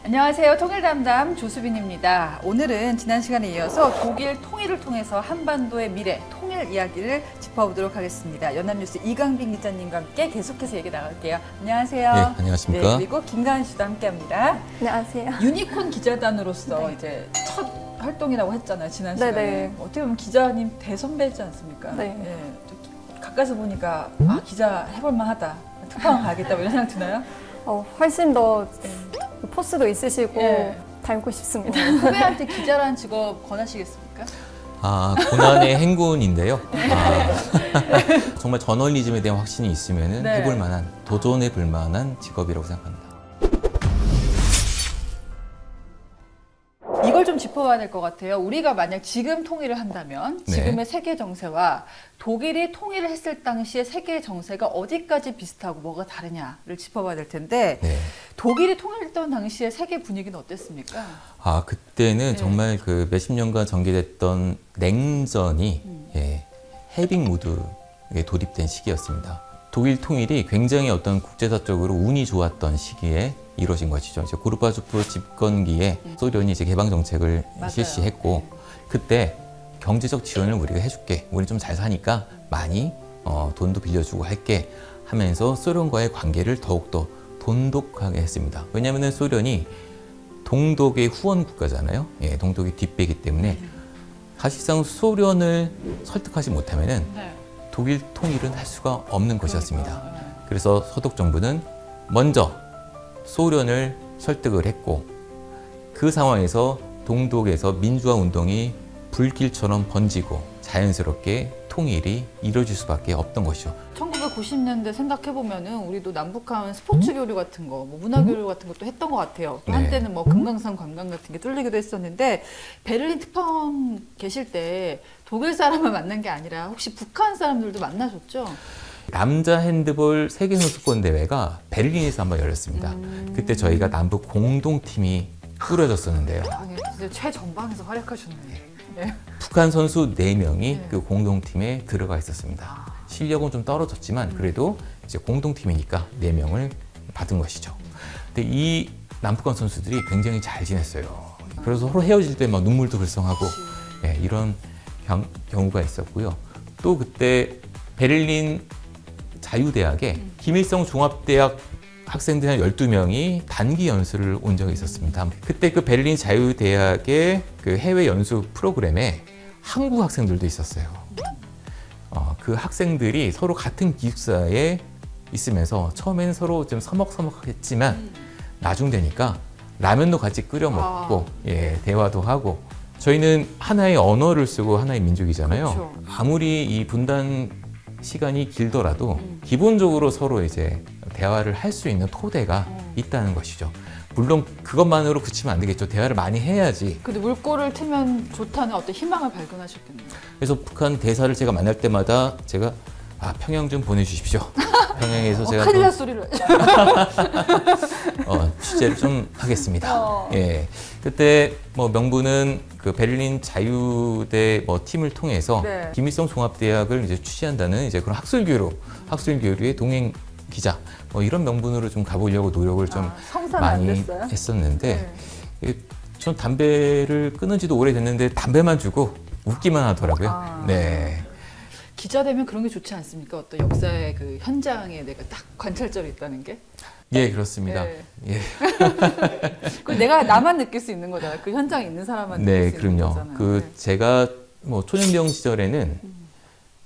안녕하세요. 통일담당 조수빈입니다. 오늘은 지난 시간에 이어서 독일 통일을 통해서 한반도의 미래, 통일 이야기를 짚어보도록 하겠습니다. 연합뉴스 이강빈 기자님과 함께 계속해서 얘기 나갈게요. 안녕녕하세요. 네, 안녕하십니까. 네, 그리고 김가은 씨도 함께합니다. 안녕하세요. 유니콘 기자단으로서 네. 이제 첫 활동이라고 했잖아요. 지난 시간에. 네네. 어떻게 보면 기자님 대선배지 않습니까? 네. 좀 가까이서 보니까 기자 해볼 만하다. 특파원 가야겠다. 이런 생각 드나요? 훨씬 더 포스도 있으시고 예. 닮고 싶습니다. 후배한테 기자라는 직업 권하시겠습니까? 고난의 행군인데요. 정말 저널리즘에 대한 확신이 있으면 네. 해볼 만한, 도전해 볼 만한 직업이라고 생각합니다. 이걸 좀 짚어봐야 될 것 같아요. 우리가 만약 지금 통일을 한다면 네. 지금의 세계 정세와 독일이 통일을 했을 당시의 세계 정세가 어디까지 비슷하고 뭐가 다르냐를 짚어봐야 될 텐데 네. 독일이 통일했던 당시의 세계 분위기는 어땠습니까? 그때는 네. 정말 그 몇십 년간 전개됐던 냉전이 해빙 모드에 돌입된 시기였습니다. 독일 통일이 굉장히 어떤 국제사적으로 운이 좋았던 시기에 이루어진 것이죠. 이제 고르바초프 집권기에 소련이 이제 개방 정책을 맞아요. 실시했고 그때 경제적 지원을 우리가 해줄게. 우리 좀 잘 사니까 많이 돈도 빌려주고 할게 하면서 소련과의 관계를 더욱더 돈독하게 했습니다. 왜냐하면 소련이 동독의 후원 국가잖아요. 동독의 뒷배이기 때문에 사실상 소련을 설득하지 못하면은 네. 독일 통일은 할 수가 없는 것이었습니다. 그래서 서독 정부는 먼저 소련을 설득을 했고 그 상황에서 동독에서 민주화 운동이 불길처럼 번지고 자연스럽게 통일이 이루어질 수밖에 없던 것이죠. 1990년대 생각해보면은 우리도 남북한 스포츠 교류 같은 거, 뭐 문화 교류 같은 것도 했던 것 같아요. 또 네. 한때는 뭐 금강산 관광 같은 게 뚫리기도 했었는데 베를린 특파원 계실 때 독일 사람을 만난 게 아니라 혹시 북한 사람들도 만나셨죠? 남자 핸드볼 세계 선수권 대회가 베를린에서 한번 열렸습니다. 그때 저희가 남북 공동팀이 꾸려졌었는데요. 진짜 최전방에서 활약하셨네. 네. 북한 선수 4명이 네. 그 공동팀에 들어가 있었습니다. 실력은 좀 떨어졌지만 그래도 이제 공동팀이니까 4명을 받은 것이죠. 근데 이 남북한 선수들이 굉장히 잘 지냈어요. 그래서 서로 헤어질 때 막 눈물도 글썽하고 이런 경우가 있었고요. 또 그때 베를린 자유대학에 김일성 종합대학 학생들 한 12명이 단기 연수를 온 적이 있었습니다. 그때 그 베를린 자유대학의 그 해외 연수 프로그램에 한국 학생들도 있었어요. 그 학생들이 서로 같은 기숙사에 있으면서 처음에는 서로 좀 서먹서먹했지만 나중 되니까 라면도 같이 끓여 먹고 대화도 하고 저희는 하나의 언어를 쓰고 하나의 민족이잖아요. 그렇죠. 아무리 이 분단 시간이 길더라도 기본적으로 서로 이제 대화를 할 수 있는 토대가 있다는 것이죠. 물론 그것만으로 그치면 안 되겠죠. 대화를 많이 해야지. 근데 물꼬를 트면 좋다는 어떤 희망을 발견하셨겠네요. 그래서 북한 대사를 제가 만날 때마다 제가 평양 좀 보내주십시오. 평양에서 제가 큰일 날 소리를. 취재를 좀 하겠습니다. 그때 뭐 명분은 그 베를린 자유대 팀을 통해서 네. 김일성 종합대학을 이제 취재한다는 이제 그런 학술교류의 동행 기자 이런 명분으로 좀 가보려고 노력을 좀 성사는 안 많이 됐어요? 했었는데 전 담배를 끊은 지도 오래됐는데 담배만 주고 웃기만 하더라고요. 네. 기자 되면 그런 게 좋지 않습니까? 어떤 역사의 그 현장에 내가 딱 관찰자로 있다는 게? 예, 그렇습니다. 그 내가 나만 느낄 수 있는 거잖아요. 그 현장에 있는 사람만 느낄 수 있는 그럼요. 거잖아요. 제가 뭐 초년병 시절에는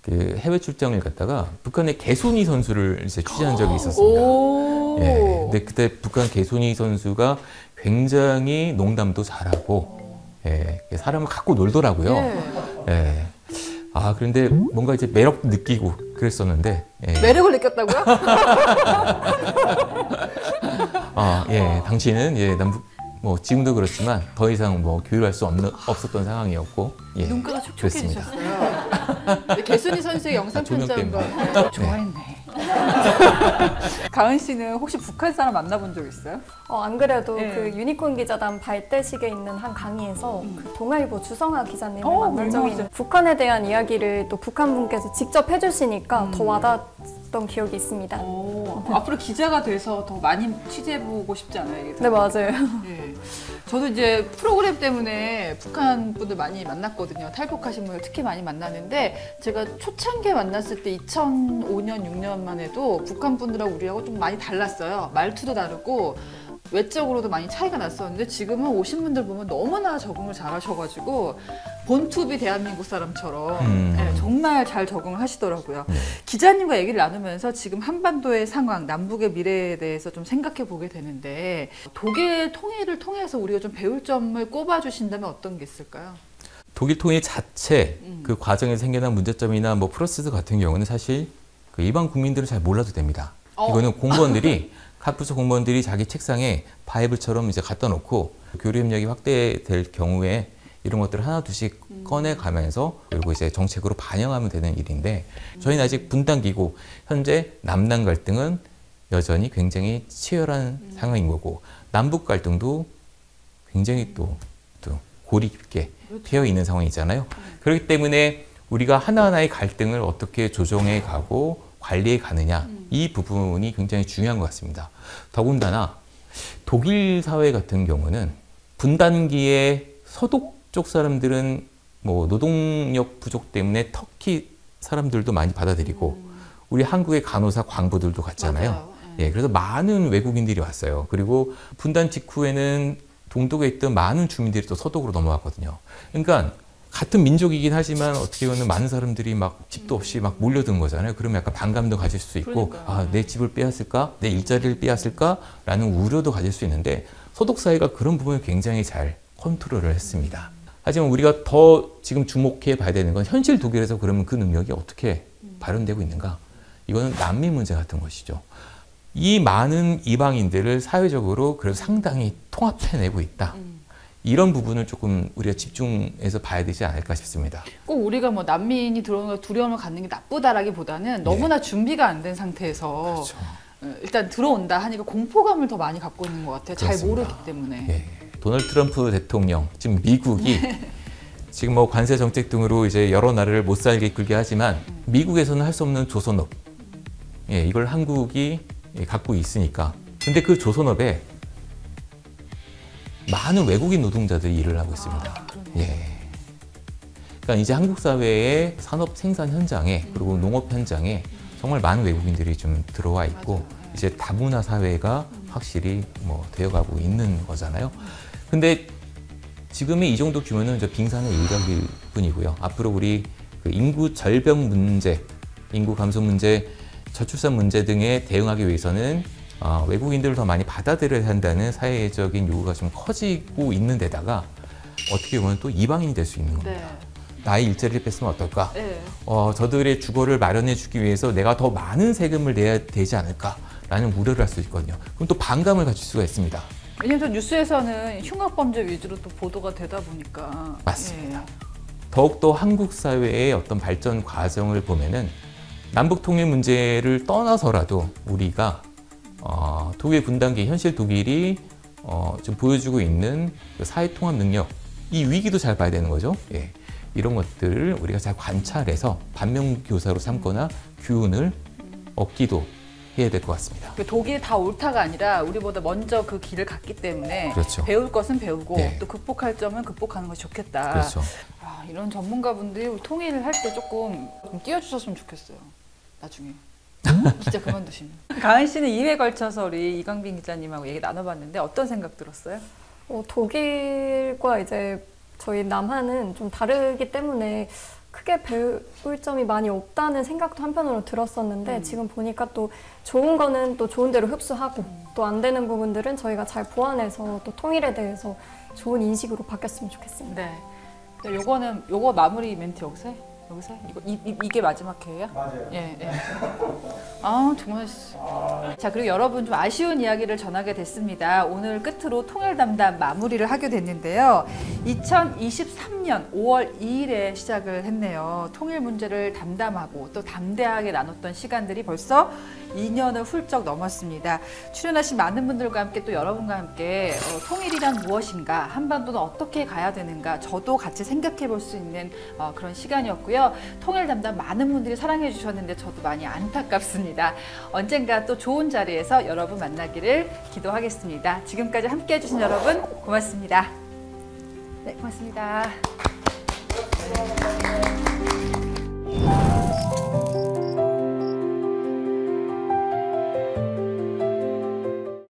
그 해외 출장을 갔다가 북한의 개순이 선수를 이제 취재한 적이 있었습니다. 근데 그때 북한 개순이 선수가 굉장히 농담도 잘하고 사람을 갖고 놀더라고요. 그런데 뭔가 이제 매력 느끼고 그랬었는데. 매력을 느꼈다고요? 당시는 남북 지금도 그렇지만 더 이상 교류할 수 없었던 상황이었고. 눈가가 촉촉해지셨어요. 개순이 선수의 영상 편지한 거 좋아했네. 가은 씨는 혹시 북한 사람 만나본 적 있어요? 안 그래도 그 유니콘 기자단 발대식에 있는 한 강의에서 그 동아일보 주성아 기자님을 만난 적이 있는데 북한에 대한 이야기를 또 북한 분께서 직접 해주시니까 더 와닿았던 기억이 있습니다. 앞으로 기자가 돼서 더 많이 취재해보고 싶지 않아요? 네, 맞아요. 저도 이제 프로그램 때문에 북한 분들 많이 만났거든요. 탈북하신 분들 특히 많이 만나는데 제가 초창기에 만났을 때 2005년, 6년만 해도 북한 분들하고 우리하고 좀 많이 달랐어요. 말투도 다르고 외적으로도 많이 차이가 났었는데 지금은 오신 분들 보면 너무나 적응을 잘 하셔가지고 본투비 대한민국 사람처럼 네, 정말 잘 적응을 하시더라고요. 기자님과 얘기를 나누면서 지금 한반도의 상황, 남북의 미래에 대해서 좀 생각해 보게 되는데 독일 통일을 통해서 우리가 좀 배울 점을 꼽아주신다면 어떤 게 있을까요? 독일 통일 자체 그 과정에 생겨난 문제점이나 뭐 프로세스 같은 경우는 사실 그 일반 국민들은 잘 몰라도 됩니다. 이거는 공무원들이 카프소 공무원들이 자기 책상에 바이블처럼 이제 갖다 놓고 교류 협력이 확대될 경우에 이런 것들을 하나 둘씩 꺼내 가면서 그리고 이제 정책으로 반영하면 되는 일인데 저희는 아직 분단기고 현재 남남 갈등은 여전히 굉장히 치열한 상황인 거고 남북 갈등도 굉장히 또 골이 깊게 피어 있는 상황이잖아요. 그렇기 때문에 우리가 하나하나의 갈등을 어떻게 조정해 가고 관리해 가느냐 이 부분이 굉장히 중요한 것 같습니다. 더군다나 독일 사회 같은 경우는 분단기에 서독 쪽 사람들은 뭐 노동력 부족 때문에 터키 사람들도 많이 받아들이고 우리 한국의 간호사 광부들도 갔잖아요. 예, 그래서 많은 외국인들이 왔어요. 그리고 분단 직후에는 동독에 있던 많은 주민들이 또 서독으로 넘어왔거든요. 그러니까 같은 민족이긴 하지만 어떻게 보면 많은 사람들이 막 집도 없이 막 몰려드는 거잖아요. 그러면 약간 반감도 가질 수 있고 아, 내 집을 빼앗을까? 내 일자리를 빼앗을까? 라는 우려도 가질 수 있는데 서독 사회가 그런 부분을 굉장히 잘 컨트롤을 했습니다. 하지만 우리가 더 지금 주목해 봐야 되는 건 현실 독일에서 그러면 그 능력이 어떻게 발현되고 있는가? 이거는 난민 문제 같은 것이죠. 이 많은 이방인들을 사회적으로 그래도 상당히 통합해내고 있다. 이런 부분을 조금 우리가 집중해서 봐야 되지 않을까 싶습니다. 꼭 우리가 뭐 난민이 들어오는 걸 두려움을 갖는 게 나쁘다라기보다는 너무나 준비가 안 된 상태에서 그렇죠. 일단 들어온다 하니까 공포감을 더 많이 갖고 있는 것 같아요. 잘 그렇습니다. 모르기 때문에. 예. 도널드 트럼프 대통령, 지금 미국이 지금 뭐 관세 정책 등으로 이제 여러 나라를 못 살게 이끌게 하지만 미국에서는 할 수 없는 조선업, 예, 이걸 한국이 갖고 있으니까. 근데 그 조선업에 많은 외국인 노동자들이 일을 하고 있습니다. 예. 그러니까 이제 한국 사회의 산업 생산 현장에 그리고 농업 현장에 정말 많은 외국인들이 좀 들어와 있고 이제 다문화 사회가 확실히 뭐 되어가고 있는 거잖아요. 근데 지금의 이 정도 규모는 이제 빙산의 일각일 뿐이고요. 앞으로 우리 그 인구 절벽 문제, 인구 감소 문제, 저출산 문제 등에 대응하기 위해서는 외국인들을 더 많이 받아들여야 한다는 사회적인 요구가 좀 커지고 있는 데다가 어떻게 보면 또 이방인이 될 수 있는 겁니다. 네. 나의 일자리를 뺐으면 어떨까? 네. 저들의 주거를 마련해 주기 위해서 내가 더 많은 세금을 내야 되지 않을까라는 우려를 할 수 있거든요. 그럼 또 반감을 가질 수가 있습니다. 왜냐면 뉴스에서는 흉악범죄 위주로 또 보도가 되다 보니까. 맞습니다. 더욱더 한국 사회의 어떤 발전 과정을 보면은 남북 통일 문제를 떠나서라도 우리가 독일 분단기 현실 독일이 좀 보여주고 있는 그 사회 통합 능력 이 위기도 잘 봐야 되는 거죠. 예. 이런 것들을 우리가 잘 관찰해서 반면교사로 삼거나 교훈을 얻기도 해야 될 것 같습니다. 독일이 다 옳다가 아니라 우리보다 먼저 그 길을 갔기 때문에 그렇죠. 배울 것은 배우고 네. 또 극복할 점은 극복하는 것이 좋겠다. 그렇죠. 이런 전문가분들이 통일을 할 때 조금 띄워주셨으면 좋겠어요. 나중에. 진짜 그만두시면. 가은 씨는 2회 걸쳐서 우리 이강빈 기자님하고 얘기 나눠봤는데 어떤 생각 들었어요? 독일과 이제 저희 남한은 좀 다르기 때문에 크게 배울 점이 많이 없다는 생각도 한편으로 들었었는데 지금 보니까 또 좋은 거는 또 좋은 대로 흡수하고 또 안 되는 부분들은 저희가 잘 보완해서 또 통일에 대해서 좋은 인식으로 바뀌었으면 좋겠습니다. 네. 요거 마무리 멘트 여기서 해? 여기서 해? 이게 마지막 회예요? 맞아요. 예, 예. 정말. 자, 그리고 여러분 좀 아쉬운 이야기를 전하게 됐습니다. 오늘 끝으로 통일 담당 마무리를 하게 됐는데요. 2023년 2003년 5월 2일에 시작을 했네요. 통일 문제를 담담하고 또 담대하게 나눴던 시간들이 벌써 2년을 훌쩍 넘었습니다. 출연하신 많은 분들과 함께 또 여러분과 함께 통일이란 무엇인가, 한반도는 어떻게 가야 되는가, 저도 같이 생각해 볼 수 있는 그런 시간이었고요. 통일 담당 많은 분들이 사랑해 주셨는데 저도 많이 안타깝습니다. 언젠가 또 좋은 자리에서 여러분 만나기를 기도하겠습니다. 지금까지 함께 해주신 여러분 고맙습니다. 네, 고맙습니다.